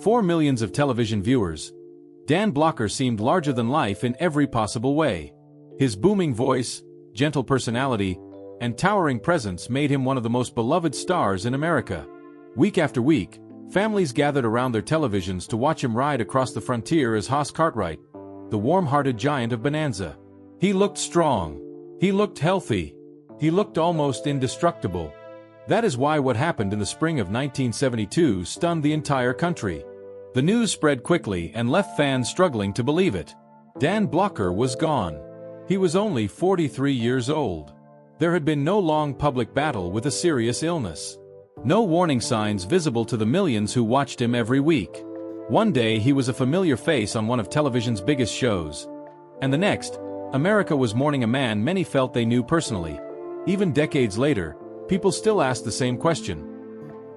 4 million of television viewers. Dan Blocker seemed larger than life in every possible way. His booming voice, gentle personality, and towering presence made him one of the most beloved stars in America. Week after week, families gathered around their televisions to watch him ride across the frontier as Hoss Cartwright, the warm-hearted giant of Bonanza. He looked strong. He looked healthy. He looked almost indestructible. That is why what happened in the spring of 1972 stunned the entire country. The news spread quickly and left fans struggling to believe it. Dan Blocker was gone. He was only 43 years old. There had been no long public battle with a serious illness. No warning signs visible to the millions who watched him every week. One day he was a familiar face on one of television's biggest shows. And the next, America was mourning a man many felt they knew personally. Even decades later, people still ask the same question.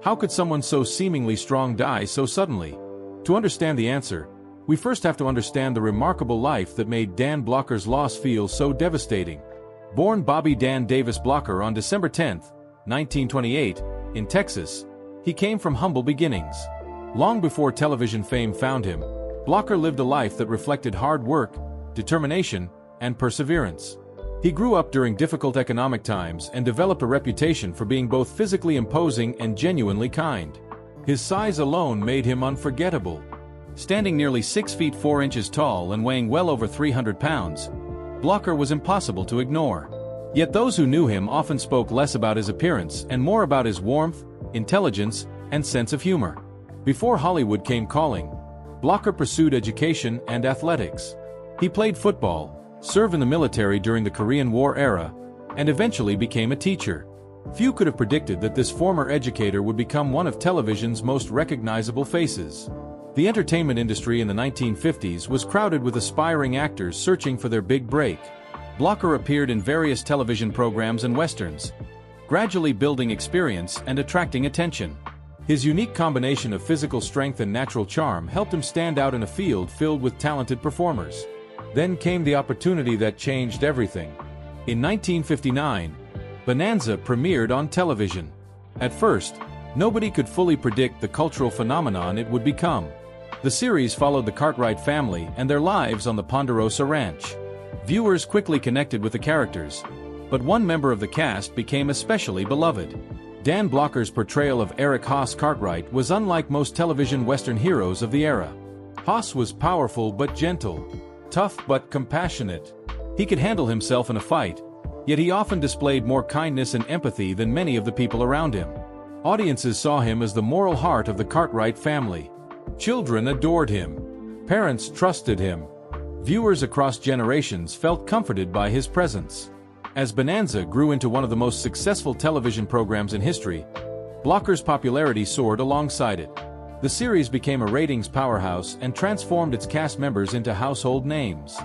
How could someone so seemingly strong die so suddenly? To understand the answer, we first have to understand the remarkable life that made Dan Blocker's loss feel so devastating. Born Bobby Dan Davis Blocker on December 10, 1928, in Texas, he came from humble beginnings. Long before television fame found him, Blocker lived a life that reflected hard work, determination, and perseverance. He grew up during difficult economic times and developed a reputation for being both physically imposing and genuinely kind. His size alone made him unforgettable. Standing nearly 6 feet 4 inches tall and weighing well over 300 pounds, Blocker was impossible to ignore. Yet those who knew him often spoke less about his appearance and more about his warmth, intelligence, and sense of humor. Before Hollywood came calling, Blocker pursued education and athletics. He played football, served in the military during the Korean War era, and eventually became a teacher. Few could have predicted that this former educator would become one of television's most recognizable faces. The entertainment industry in the 1950s was crowded with aspiring actors searching for their big break. Blocker appeared in various television programs and westerns, gradually building experience and attracting attention. His unique combination of physical strength and natural charm helped him stand out in a field filled with talented performers. Then came the opportunity that changed everything. In 1959, Bonanza premiered on television. At first, nobody could fully predict the cultural phenomenon it would become. The series followed the Cartwright family and their lives on the Ponderosa Ranch. Viewers quickly connected with the characters, but one member of the cast became especially beloved. Dan Blocker's portrayal of Eric Hoss Cartwright was unlike most television Western heroes of the era. Hoss was powerful but gentle, tough but compassionate. He could handle himself in a fight, yet he often displayed more kindness and empathy than many of the people around him. Audiences saw him as the moral heart of the Cartwright family. Children adored him. Parents trusted him. Viewers across generations felt comforted by his presence. As Bonanza grew into one of the most successful television programs in history, Blocker's popularity soared alongside it. The series became a ratings powerhouse and transformed its cast members into household names.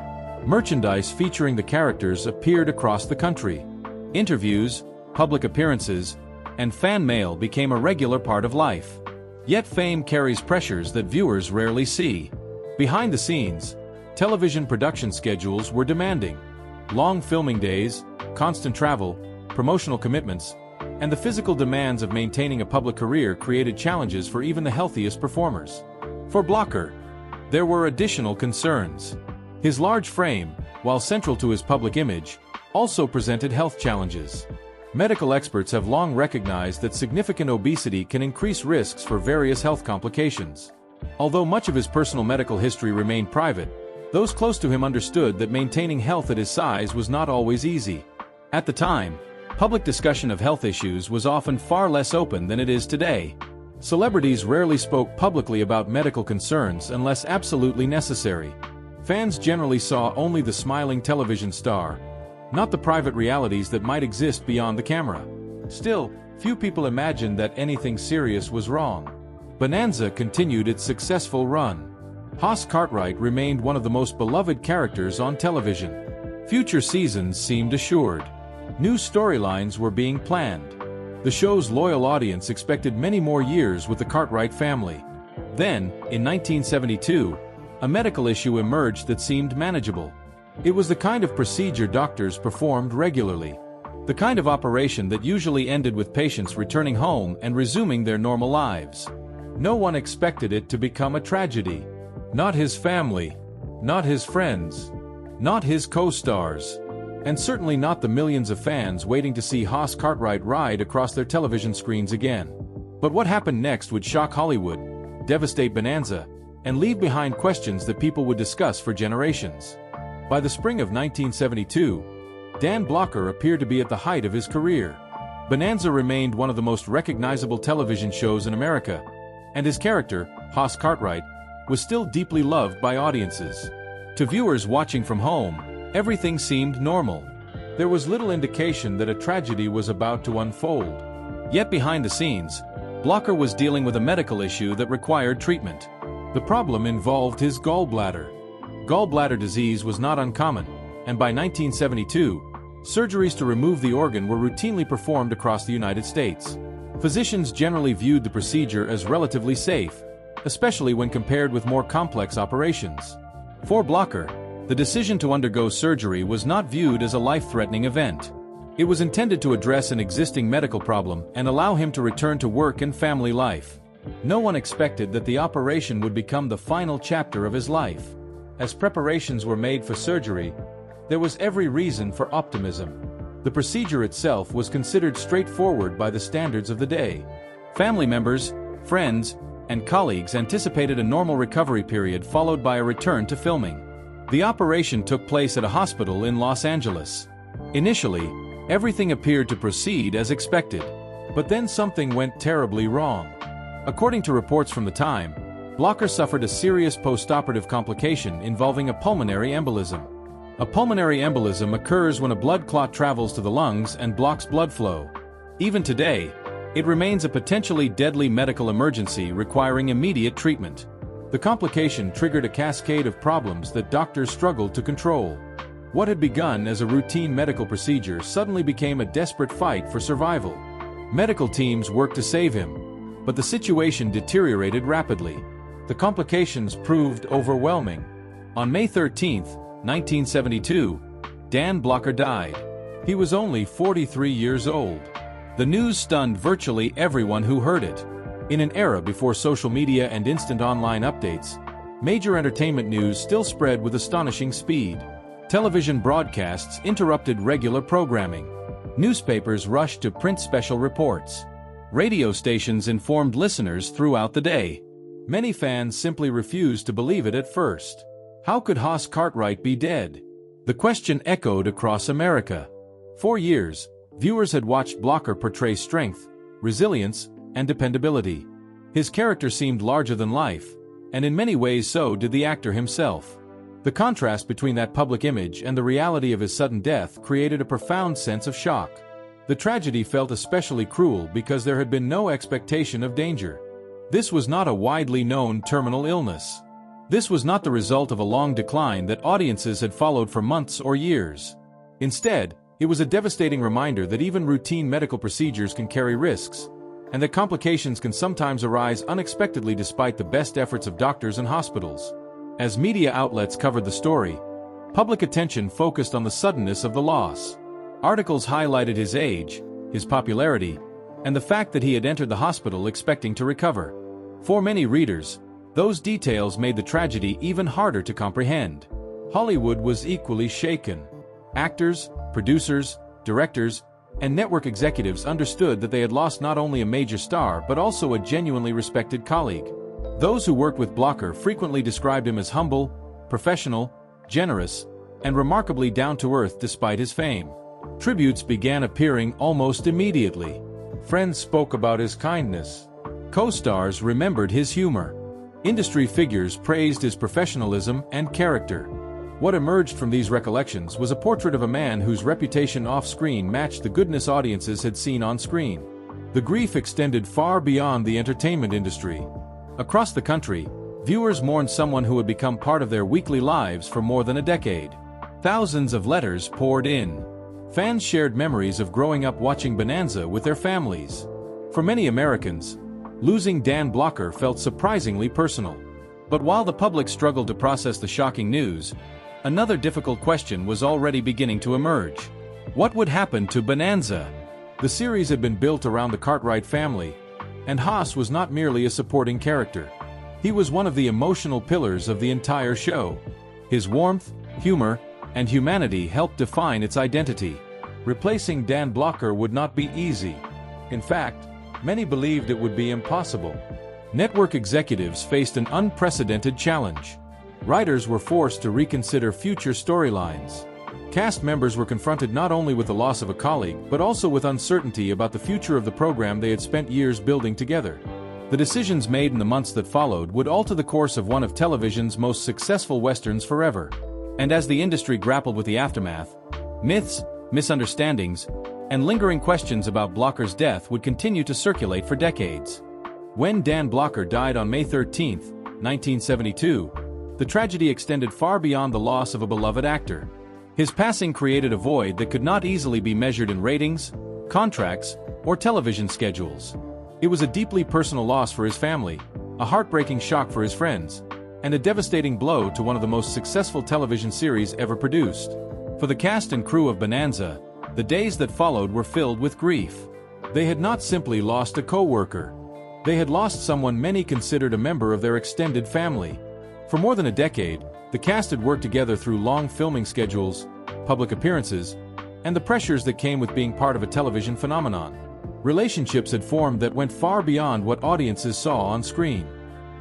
Merchandise featuring the characters appeared across the country. Interviews, public appearances, and fan mail became a regular part of life. Yet fame carries pressures that viewers rarely see. Behind the scenes, television production schedules were demanding. Long filming days, constant travel, promotional commitments, and the physical demands of maintaining a public career created challenges for even the healthiest performers. For Blocker, there were additional concerns. His large frame, while central to his public image, also presented health challenges. Medical experts have long recognized that significant obesity can increase risks for various health complications. Although much of his personal medical history remained private, those close to him understood that maintaining health at his size was not always easy. At the time, public discussion of health issues was often far less open than it is today. Celebrities rarely spoke publicly about medical concerns unless absolutely necessary. Fans generally saw only the smiling television star, not the private realities that might exist beyond the camera. Still, few people imagined that anything serious was wrong. Bonanza continued its successful run. Hoss Cartwright remained one of the most beloved characters on television. Future seasons seemed assured. New storylines were being planned. The show's loyal audience expected many more years with the Cartwright family. Then, in 1972, a medical issue emerged that seemed manageable. It was the kind of procedure doctors performed regularly. The kind of operation that usually ended with patients returning home and resuming their normal lives. No one expected it to become a tragedy. Not his family, not his friends, not his co-stars, and certainly not the millions of fans waiting to see Hoss Cartwright ride across their television screens again. But what happened next would shock Hollywood, devastate Bonanza, and leave behind questions that people would discuss for generations. By the spring of 1972, Dan Blocker appeared to be at the height of his career. Bonanza remained one of the most recognizable television shows in America, and his character, Hoss Cartwright, was still deeply loved by audiences. To viewers watching from home, everything seemed normal. There was little indication that a tragedy was about to unfold. Yet behind the scenes, Blocker was dealing with a medical issue that required treatment. The problem involved his gallbladder. Gallbladder disease was not uncommon, and by 1972, surgeries to remove the organ were routinely performed across the United States. Physicians generally viewed the procedure as relatively safe, especially when compared with more complex operations. For Blocker, the decision to undergo surgery was not viewed as a life-threatening event. It was intended to address an existing medical problem and allow him to return to work and family life. No one expected that the operation would become the final chapter of his life. As preparations were made for surgery, there was every reason for optimism. The procedure itself was considered straightforward by the standards of the day. Family members, friends, and colleagues anticipated a normal recovery period followed by a return to filming. The operation took place at a hospital in Los Angeles. Initially, everything appeared to proceed as expected, but then something went terribly wrong. According to reports from the time, Blocker suffered a serious postoperative complication involving a pulmonary embolism. A pulmonary embolism occurs when a blood clot travels to the lungs and blocks blood flow. Even today, it remains a potentially deadly medical emergency requiring immediate treatment. The complication triggered a cascade of problems that doctors struggled to control. What had begun as a routine medical procedure suddenly became a desperate fight for survival. Medical teams worked to save him, but the situation deteriorated rapidly. The complications proved overwhelming. On May 13, 1972, Dan Blocker died. He was only 43 years old. The news stunned virtually everyone who heard it. In an era before social media and instant online updates, major entertainment news still spread with astonishing speed. Television broadcasts interrupted regular programming. Newspapers rushed to print special reports. Radio stations informed listeners throughout the day. Many fans simply refused to believe it at first. How could Hoss Cartwright be dead? The question echoed across America. For years, viewers had watched Blocker portray strength, resilience, and dependability. His character seemed larger than life, and in many ways so did the actor himself. The contrast between that public image and the reality of his sudden death created a profound sense of shock. The tragedy felt especially cruel because there had been no expectation of danger. This was not a widely known terminal illness. This was not the result of a long decline that audiences had followed for months or years. Instead, it was a devastating reminder that even routine medical procedures can carry risks, and that complications can sometimes arise unexpectedly despite the best efforts of doctors and hospitals. As media outlets covered the story, public attention focused on the suddenness of the loss. Articles highlighted his age, his popularity, and the fact that he had entered the hospital expecting to recover. For many readers, those details made the tragedy even harder to comprehend. Hollywood was equally shaken. Actors, producers, directors, and network executives understood that they had lost not only a major star but also a genuinely respected colleague. Those who worked with Blocker frequently described him as humble, professional, generous, and remarkably down-to-earth despite his fame. Tributes began appearing almost immediately. Friends spoke about his kindness. Co-stars remembered his humor. Industry figures praised his professionalism and character. What emerged from these recollections was a portrait of a man whose reputation off-screen matched the goodness audiences had seen on screen. The grief extended far beyond the entertainment industry. Across the country, viewers mourned someone who had become part of their weekly lives for more than a decade. Thousands of letters poured in. Fans shared memories of growing up watching Bonanza with their families. For many Americans, losing Dan Blocker felt surprisingly personal. But while the public struggled to process the shocking news, another difficult question was already beginning to emerge. What would happen to Bonanza? The series had been built around the Cartwright family, And Hoss was not merely a supporting character. He was one of the emotional pillars of the entire show. His warmth, humor, and humanity helped define its identity. Replacing Dan Blocker would not be easy. In fact, many believed it would be impossible. Network executives faced an unprecedented challenge. Writers were forced to reconsider future storylines. Cast members were confronted not only with the loss of a colleague, but also with uncertainty about the future of the program they had spent years building together. The decisions made in the months that followed would alter the course of one of television's most successful westerns forever. And as the industry grappled with the aftermath, myths, misunderstandings, and lingering questions about Blocker's death would continue to circulate for decades. When Dan Blocker died on May 13, 1972, the tragedy extended far beyond the loss of a beloved actor. His passing created a void that could not easily be measured in ratings, contracts, or television schedules. It was a deeply personal loss for his family, a heartbreaking shock for his friends, and a devastating blow to one of the most successful television series ever produced. For the cast and crew of Bonanza, the days that followed were filled with grief. They had not simply lost a co-worker. They had lost someone many considered a member of their extended family. For more than a decade, the cast had worked together through long filming schedules, public appearances, and the pressures that came with being part of a television phenomenon. Relationships had formed that went far beyond what audiences saw on screen.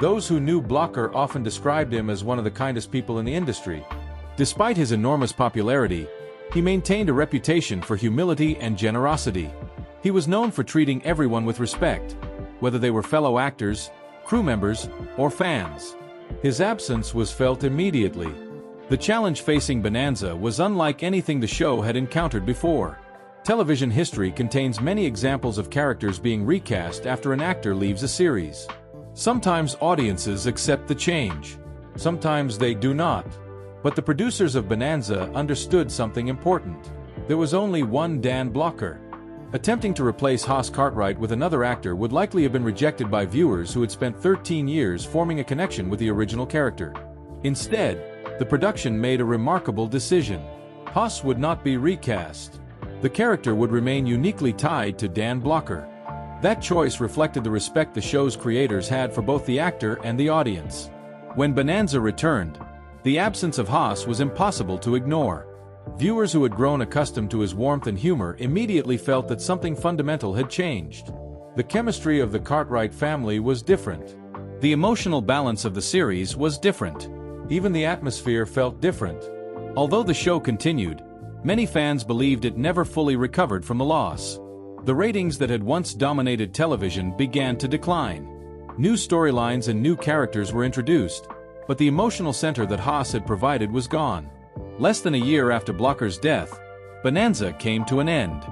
Those who knew Blocker often described him as one of the kindest people in the industry. Despite his enormous popularity, he maintained a reputation for humility and generosity. He was known for treating everyone with respect, whether they were fellow actors, crew members, or fans. His absence was felt immediately. The challenge facing Bonanza was unlike anything the show had encountered before. Television history contains many examples of characters being recast after an actor leaves a series. Sometimes audiences accept the change. Sometimes they do not. But the producers of Bonanza understood something important. There was only one Dan Blocker. Attempting to replace Hoss Cartwright with another actor would likely have been rejected by viewers who had spent 13 years forming a connection with the original character. Instead, the production made a remarkable decision. Hoss would not be recast. The character would remain uniquely tied to Dan Blocker. That choice reflected the respect the show's creators had for both the actor and the audience. When Bonanza returned, the absence of Hoss was impossible to ignore. Viewers who had grown accustomed to his warmth and humor immediately felt that something fundamental had changed. The chemistry of the Cartwright family was different. The emotional balance of the series was different. Even the atmosphere felt different. Although the show continued, many fans believed it never fully recovered from the loss. The ratings that had once dominated television began to decline. New storylines and new characters were introduced, but the emotional center that Hoss had provided was gone. Less than a year after Blocker's death, Bonanza came to an end.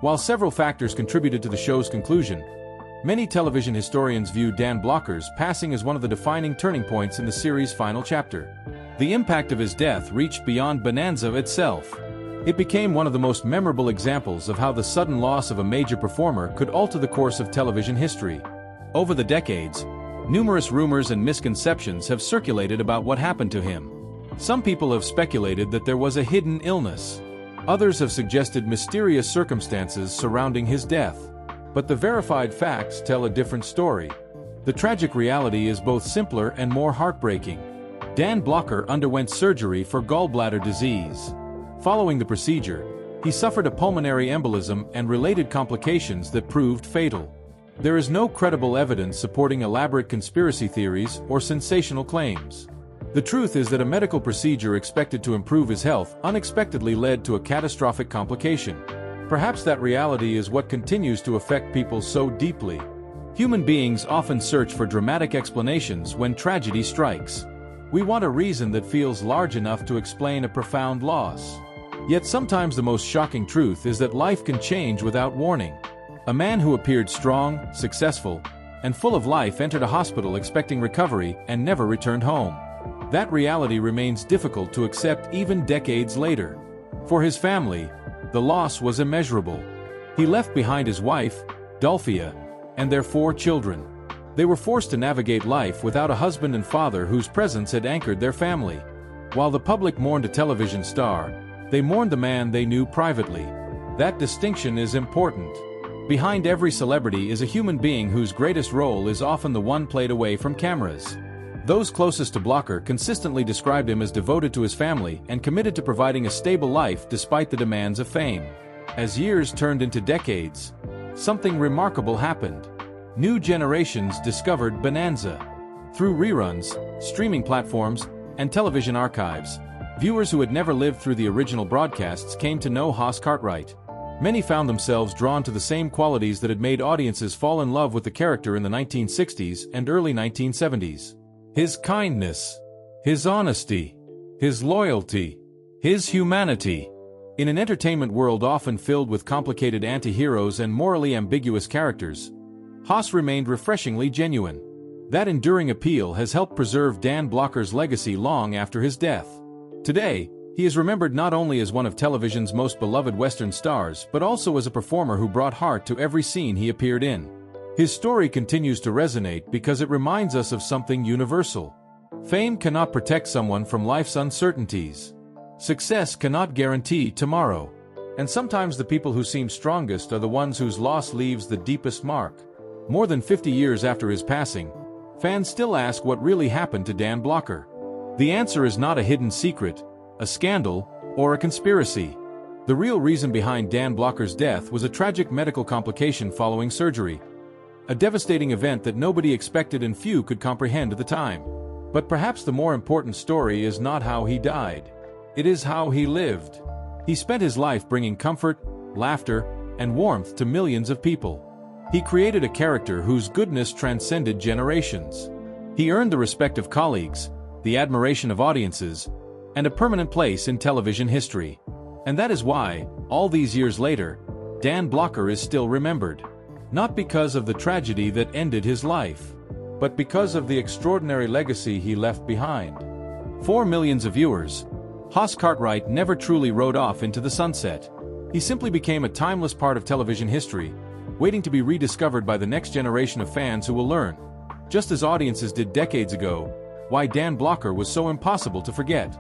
While several factors contributed to the show's conclusion, many television historians view Dan Blocker's passing as one of the defining turning points in the series' final chapter. The impact of his death reached beyond Bonanza itself. It became one of the most memorable examples of how the sudden loss of a major performer could alter the course of television history. Over the decades, numerous rumors and misconceptions have circulated about what happened to him. Some people have speculated that there was a hidden illness. Others have suggested mysterious circumstances surrounding his death. But the verified facts tell a different story. The tragic reality is both simpler and more heartbreaking. Dan Blocker underwent surgery for gallbladder disease. Following the procedure, he suffered a pulmonary embolism and related complications that proved fatal. There is no credible evidence supporting elaborate conspiracy theories or sensational claims. The truth is that a medical procedure expected to improve his health unexpectedly led to a catastrophic complication. Perhaps that reality is what continues to affect people so deeply. Human beings often search for dramatic explanations when tragedy strikes. We want a reason that feels large enough to explain a profound loss. Yet sometimes the most shocking truth is that life can change without warning. A man who appeared strong, successful, and full of life entered a hospital expecting recovery and never returned home. That reality remains difficult to accept even decades later. For his family, the loss was immeasurable. He left behind his wife, Dolphia, and their 4 children. They were forced to navigate life without a husband and father whose presence had anchored their family. While the public mourned a television star, they mourned the man they knew privately. That distinction is important. Behind every celebrity is a human being whose greatest role is often the one played away from cameras. Those closest to Blocker consistently described him as devoted to his family and committed to providing a stable life despite the demands of fame. As years turned into decades, something remarkable happened. New generations discovered Bonanza. Through reruns, streaming platforms, and television archives, viewers who had never lived through the original broadcasts came to know Hoss Cartwright. Many found themselves drawn to the same qualities that had made audiences fall in love with the character in the 1960s and early 1970s. His kindness, his honesty, his loyalty, his humanity. In an entertainment world often filled with complicated anti-heroes and morally ambiguous characters, Hoss remained refreshingly genuine. That enduring appeal has helped preserve Dan Blocker's legacy long after his death. Today, he is remembered not only as one of television's most beloved Western stars but also as a performer who brought heart to every scene he appeared in. His story continues to resonate because it reminds us of something universal. Fame cannot protect someone from life's uncertainties. Success cannot guarantee tomorrow. And sometimes the people who seem strongest are the ones whose loss leaves the deepest mark. More than 50 years after his passing, fans still ask what really happened to Dan Blocker. The answer is not a hidden secret, a scandal, or a conspiracy. The real reason behind Dan Blocker's death was a tragic medical complication following surgery. A devastating event that nobody expected and few could comprehend at the time. But perhaps the more important story is not how he died. It is how he lived. He spent his life bringing comfort, laughter, and warmth to millions of people. He created a character whose goodness transcended generations. He earned the respect of colleagues, the admiration of audiences, and a permanent place in television history. And that is why, all these years later, Dan Blocker is still remembered. Not because of the tragedy that ended his life, but because of the extraordinary legacy he left behind. For millions of viewers, Hoss Cartwright never truly rode off into the sunset. He simply became a timeless part of television history, waiting to be rediscovered by the next generation of fans who will learn, just as audiences did decades ago, why Dan Blocker was so impossible to forget.